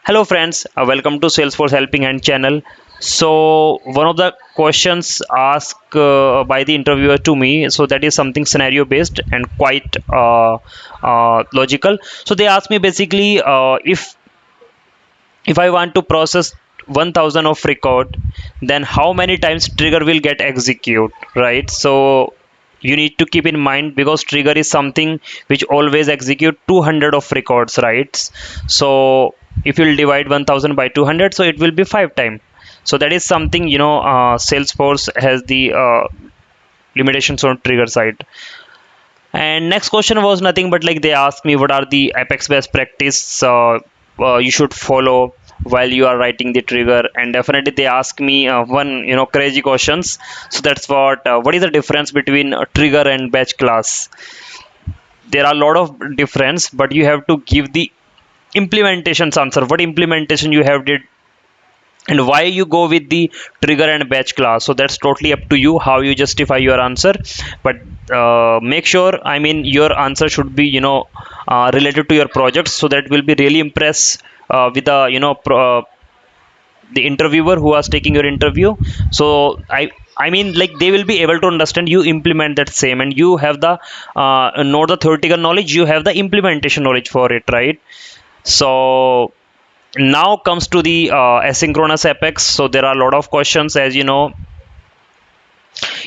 Hello friends, welcome to Salesforce Helping Hand channel. So one of the questions asked by the interviewer to me, so that is something scenario based and quite logical. So they asked me basically if I want to process 1000 of record, then how many times trigger will get execute, right? So you need to keep in mind because trigger is something which always execute 200 of records, right? So if you'll divide 1000 by 200, so it will be 5 times. So that is something, Salesforce has the limitations on trigger side. And next question was nothing but like they asked me what are the Apex best practice you should follow while you are writing the trigger, and definitely they ask me one crazy questions. So that's what is the difference between a trigger and batch class? There are a lot of difference, but you have to give the implementations answer. What implementation you have did and why you go with the trigger and batch class, so that's totally up to you how you justify your answer. But make sure, I mean, your answer should be related to your project, so that will be really impressed with the the interviewer who was taking your interview. So I mean, like, they will be able to understand you implement that same, and you have the not the theoretical knowledge, you have the implementation knowledge for it, right? So now comes to the asynchronous apex. So there are a lot of questions, as you know.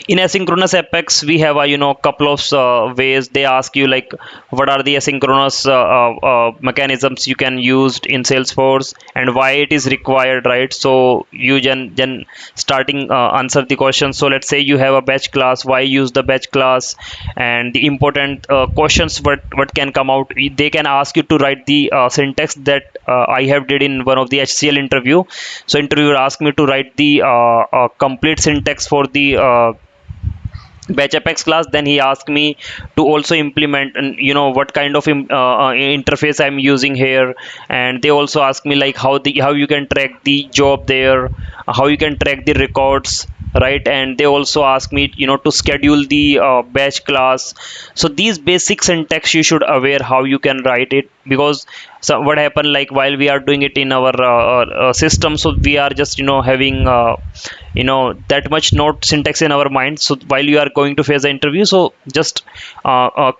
In asynchronous apex we have a couple of ways. They ask you like what are the asynchronous mechanisms you can use in Salesforce and why it is required, right? So you then starting answer the question. So let's say you have a batch class, why use the batch class, and the important questions what can come out. They can ask you to write the syntax that I have did in one of the HCL interview. So interviewer asked me to write the complete syntax for the batch apex class. Then he asked me to also implement, and what kind of interface I'm using here. And they also asked me like how you can track the job there, how you can track the records, right? And they also ask me to schedule the batch class. So these basic syntax you should aware how you can write it, because so what happened, like, while we are doing it in our system, so we are just having that much note syntax in our mind. So while you are going to face the interview, so just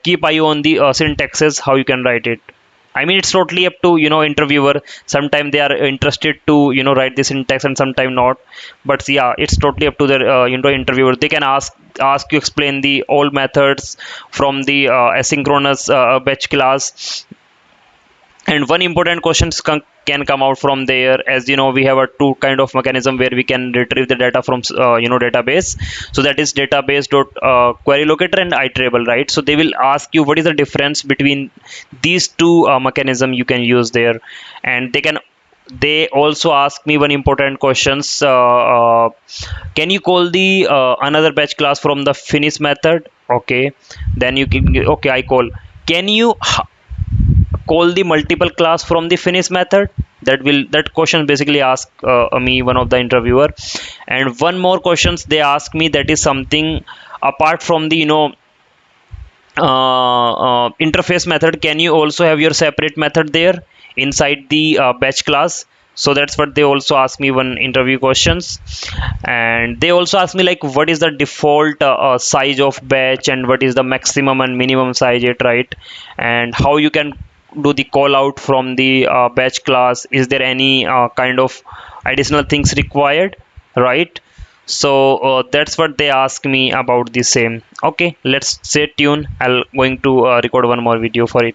keep eye on the syntaxes how you can write it. I mean, it's totally up to interviewer. Sometimes they are interested to write the syntax, and sometimes not. But yeah, it's totally up to the interviewer. They can ask you explain the all methods from the asynchronous batch class. And one important questions can come out from there. As you know, we have a two kind of mechanism where we can retrieve the data from database. So that is database dot query locator and iterable, right? So they will ask you what is the difference between these two mechanism you can use there. And they also ask me one important questions. Can you call the another batch class from the finish method? Okay, then you can, okay, I call. Can you call the multiple class from the finish method? That question basically ask me one of the interviewer. And one more questions they ask me, that is something apart from the interface method. Can you also have your separate method there inside the batch class? So that's what they also ask me one interview questions. And they also ask me like what is the default size of batch, and what is the maximum and minimum size it, right? And how you can do the call out from the batch class. Is there any kind of additional things required, right? So that's what they ask me about the same. Okay, let's stay tuned. I'll going to record one more video for it.